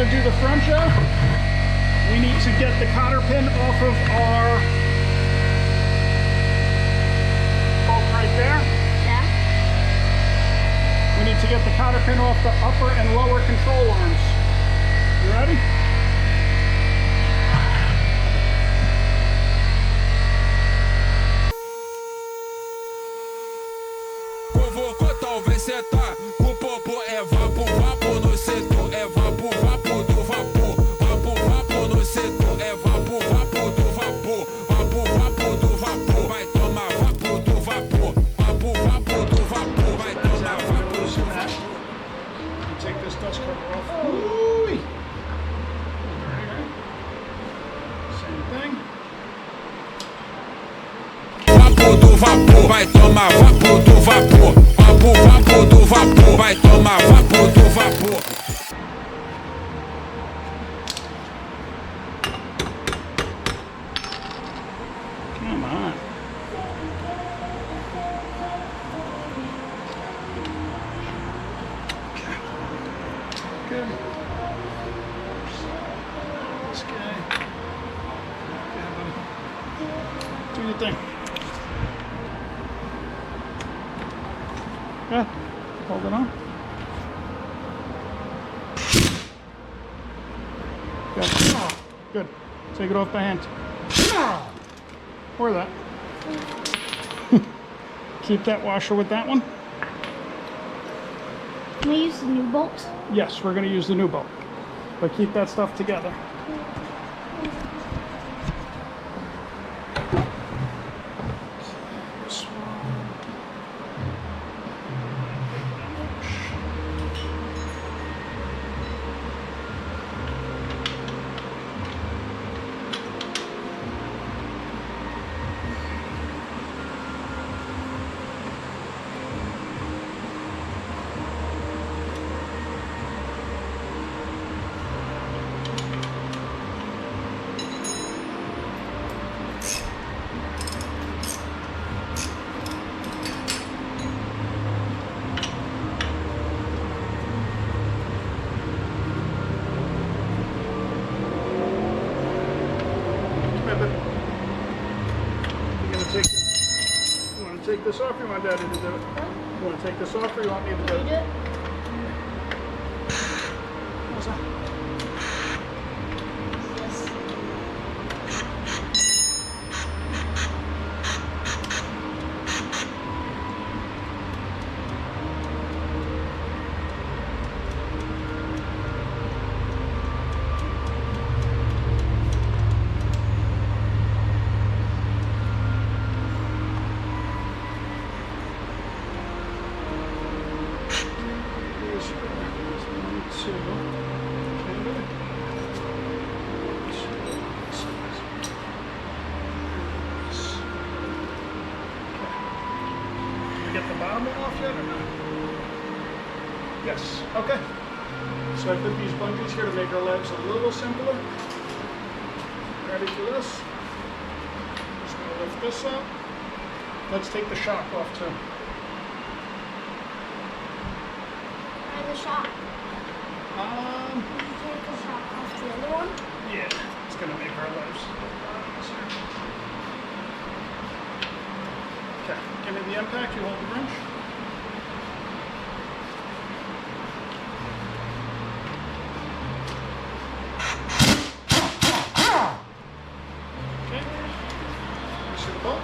to do the front job, we need to get the cotter pin off of our bolt right there. Yeah. We need to get the cotter pin off the upper and lower control arms. You ready? Convocou, talvez cê tá com popô, é vapo, vapo no setor, é vapo, vapo do vapor, vapo, vapo no setor, é vapo, vapo do vapor, vapo, vapo do vapor, vai tomar vapo do vapor, vapo, vapo do vapor, vai tomar vapo do vapor. Take this dust cover off. Ooh-wee. Same thing. Vapo do vapor, vai tomar vapo do vapor, vapo, vapo do vapor, vai tomar vapo do vapor. Come on. Okay. Good. This guy. Okay, buddy. Do your thing. Yeah. Hold it on. Good. Good. Take it off the hand. Or that. Keep that washer with that one. Can we use the new bolt? Yes, we're going to use the new bolt. But keep that stuff together. Take this off, or you want Daddy to do it? You want to take this off, or you want me to do You it? do it? What's that? Yes. Get the bottom one off yet or not? Yes. Okay. So I put these bungees here to make our legs a little simpler. Ready for this? Just gonna lift this up. Let's take the shock off too. And the shock. Um, Did you take the shock off the other one? yeah, it's gonna make our lives a lot easier. Okay, give me the impact, you hold the wrench. Okay, you see the bolt?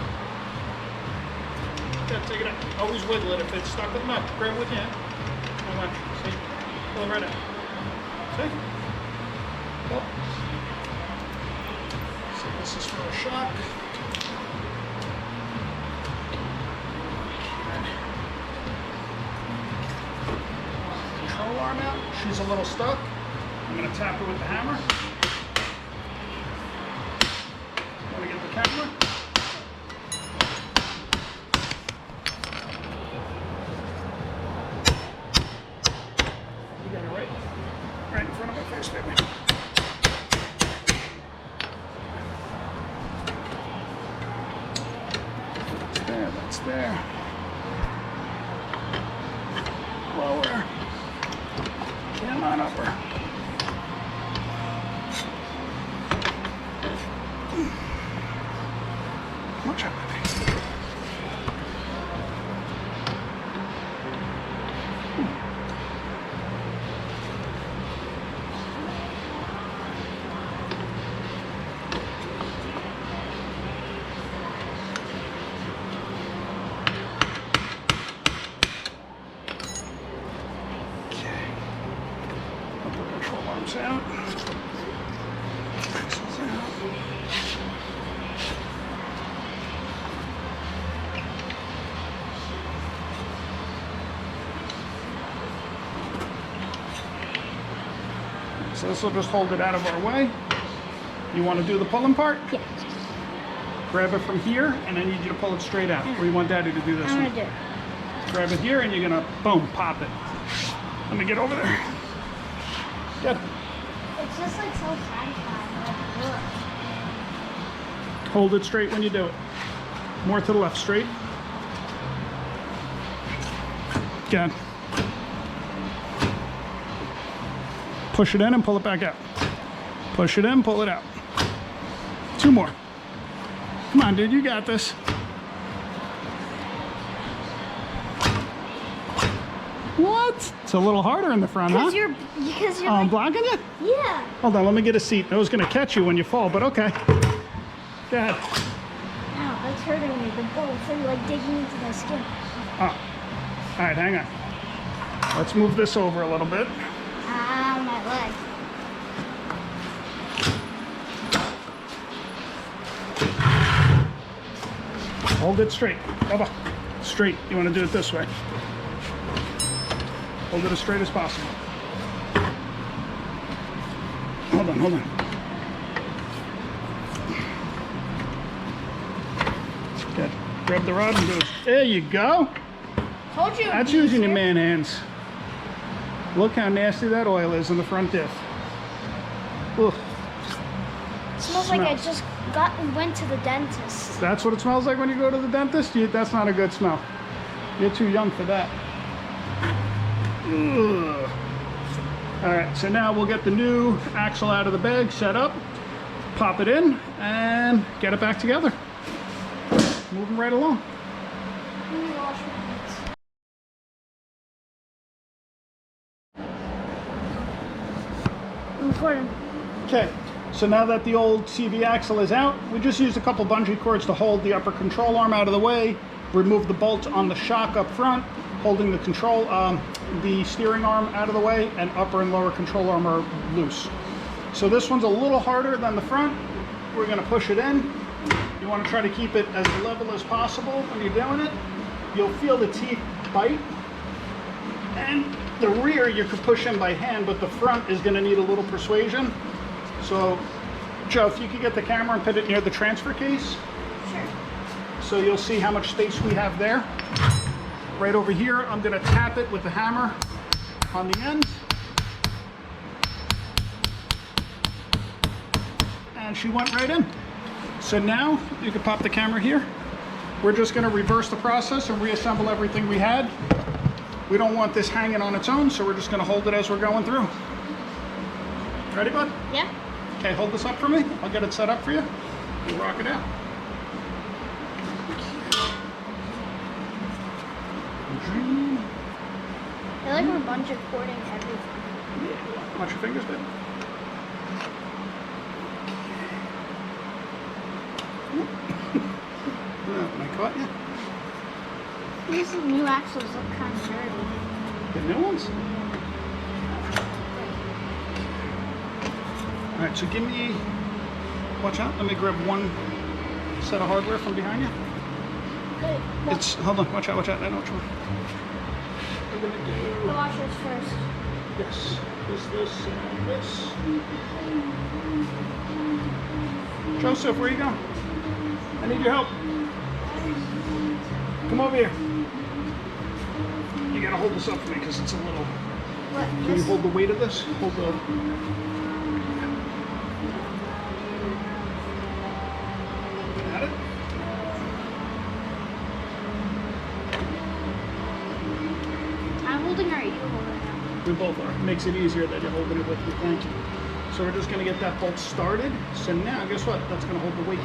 Okay, take it out. Always wiggle it if it's stuck with the nut. Grab it with your hand. Come on, see? Pull it right out. See? Yep. So this is for a shock. Control arm out. She's a little stuck. I'm going to tap her with the hammer. Want to get the camera? You got it right in front of my face, baby. That's there. Lower. And on upper. Out. Axles out. So this will just hold it out of our way. You want to do the pulling part? Yeah. Grab it from here, and I need you to pull it straight out. Or you want Daddy to do this I'm one? gonna do it. Grab it here, and you're gonna, boom, pop it. Let me get over there. Good. It's just like so satisfying. Like, look. Hold it straight when you do it. More to the left, straight. Good. Push it in and pull it back out. Push it in, pull it out. 2 more. Come on, dude, you got this. What? It's a little harder in the front, huh? Because you're Oh, I'm like, blocking you? yeah. Hold on, let me get a seat. I was gonna catch you when you fall, but okay. Go ahead. Ow, that's hurting me. The bolts are like digging into my skin. Oh. All right, hang on. Let's move this over a little bit. Ah, my leg. Hold it straight. Bubba. Straight. You want to do it this way. Hold it as straight as possible. Hold on, hold on. Good. Grab the rod and do it. There you go. Told you. That's using your man hands. Look how nasty that oil is in the front diff. Ugh. It smells like I just went to the dentist. That's what it smells like when you go to the dentist? That's not a good smell. You're too young for that. Ugh. All right, so now we'll get the new axle out of the bag, set up, pop it in, and get it back together. Moving right along. Let me wash my hands. I'm recording. Okay, so now that the old CV axle is out, we just used a couple bungee cords to hold the upper control arm out of the way, remove the bolt on the shock up front, holding the control, the steering arm out of the way, and upper and lower control arm are loose. So this one's a little harder than the front. We're gonna push it in. You wanna try to keep it as level as possible when you're doing it. You'll feel the teeth bite. And the rear you could push in by hand, but the front is gonna need a little persuasion. So, Joe, if you could get the camera and put it near the transfer case. Sure. So you'll see how much space we have there. Right over here, I'm gonna tap it with the hammer on the end. And she went right in. So now, you can pop the camera here. We're just gonna reverse the process and reassemble everything we had. We don't want this hanging on its own, so we're just gonna hold it as we're going through. Ready, bud? Yeah. Okay, hold this up for me. I'll get it set up for you. We'll rock it out. I like we're bungee cording everything. Yeah. Watch your fingers, babe. Am I caught you? These new axles look kind of dirty. The new ones? All right, so give me, watch out, let me grab one set of hardware from behind you. Good. It's, hold on, watch out, I know which one. We're gonna The do, washers first. yes, this, and this. Joseph, where are you going? I need your help. Come over here. You gotta hold this up for me because it's a little, What? can you This? hold the weight of this? Hold the, got it? I'm holding, or are you holding it? We both are. Makes it easier that you're holding it with me. Thank you. So we're just gonna get that bolt started. So now, guess what? That's gonna hold the weight.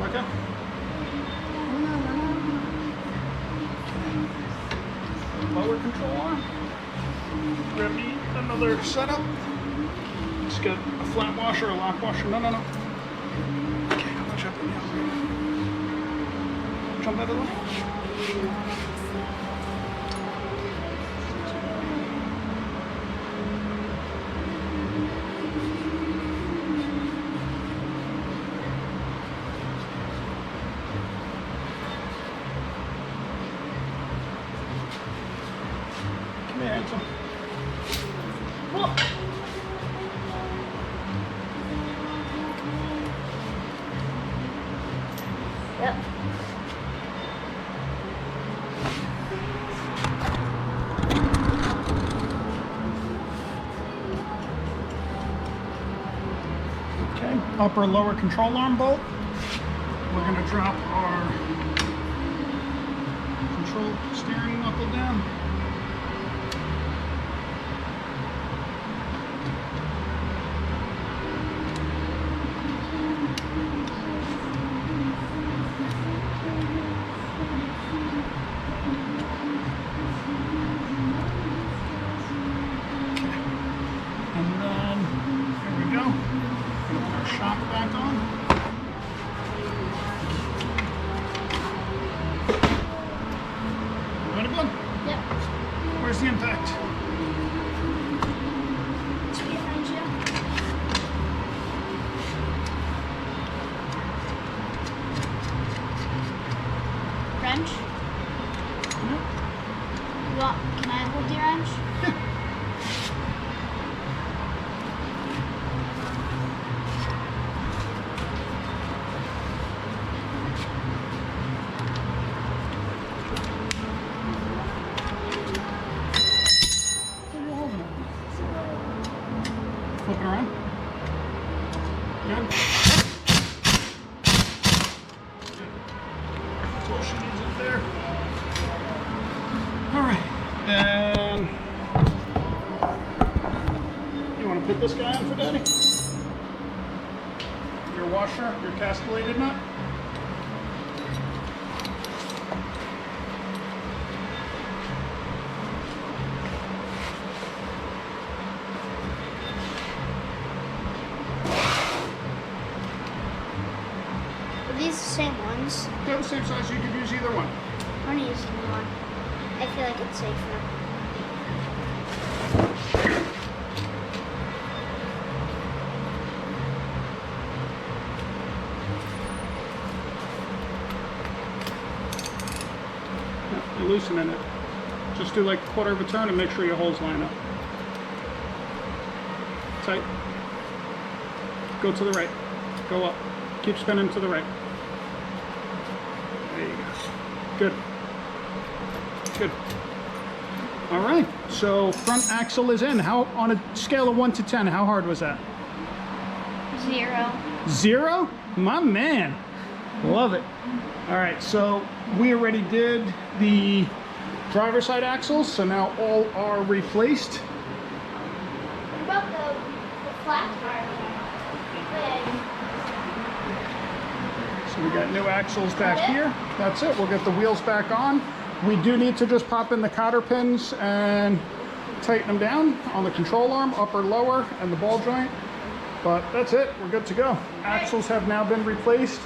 Okay? No. Bubba, lower control arm. Grab me another setup. Let's get a flat washer, a lock washer. No. Okay, how much up in the elevator? Jump out of the way. Come here, Axel. Whoa. Yep. Okay, upper lower control arm bolt. We're going to drop our control steering knuckle down. And then, here we go. Put our shock back on. Ready, bud? Yep. Where's the impact? It's behind you. Wrench? Yep. Can I hold the wrench? Where are you holding it? Flip it around. Good. That's all she needs up there. All right. And you want to put this guy on for Daddy? Your washer, your castellated nut. Are these the same ones? They're the same size, you could use either one. I'm gonna use the new one. I feel like it's safer. You're loosening it. Just do like a quarter of a turn and make sure your holes line up. Tight. Go to the right. Go up. Keep spinning to the right. There you go. Good. Good. All right. So front axle is in. How, on a scale of 1 to 10, how hard was that? 0. 0? My man. Love it. All right. So we already did the driver's side axles. So now all are replaced. What about the flat part? So we got new axles back here. That's it. We'll get the wheels back on. We do need to just pop in the cotter pins and tighten them down on the control arm, upper, lower, and the ball joint. But that's it. We're good to go. Axles have now been replaced.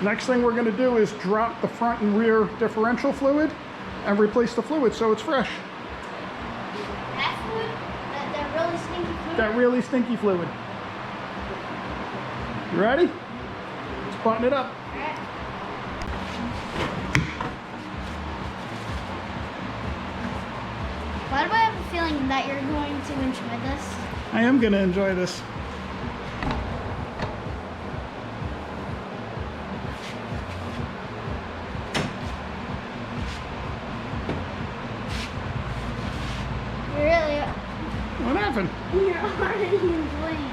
Next thing we're going to do is drop the front and rear differential fluid and replace the fluid so it's fresh. That fluid? That really stinky fluid? That really stinky fluid. You ready? Let's button it up. Alright. Why do I have a feeling that you're going to enjoy this? I am going to enjoy this. You really What happened? You're already enjoying it.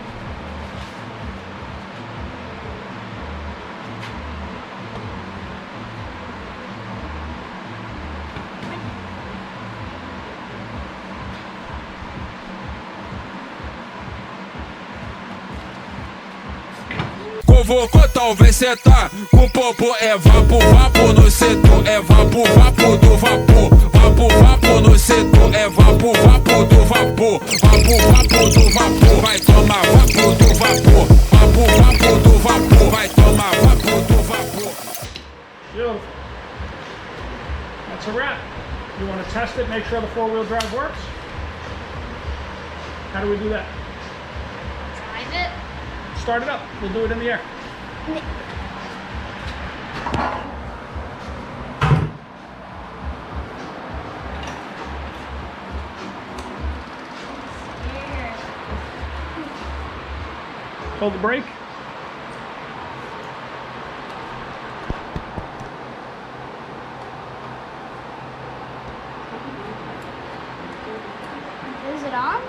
Convocou, talvez cê tá com popô. É vapo, vapo no setor. É vapo, vapo do vapor. vapo no setor, é vapo do vapor. Vapo do vapor, vai tomar vapo do vapor. Vapo do vapor, vai tomar vapo do vapor. Beautiful. That's a wrap. You want to test it, make sure the four-wheel drive works? How do we do that? Drive it. Start it up. We'll do it in the air. Hold the brake. Is it on?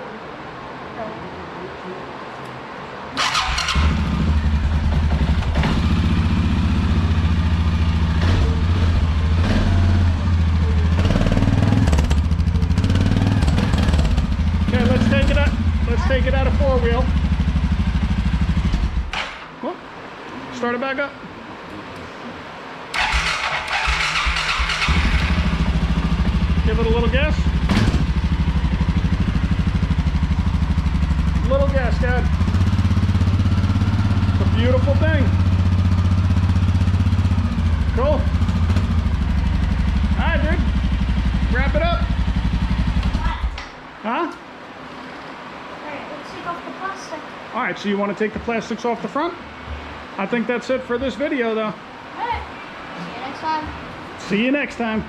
Okay, let's take it out. Let's take it out of four-wheel. Well, start it back up. Give it a little gas. Little gas, Dad. It's a beautiful thing. Cool. All right, dude. Wrap it up. Huh? Alright, let's take off the plastic. All right, so you want to take the plastics off the front? I think that's it for this video, though. Alright. See you next time. See you next time.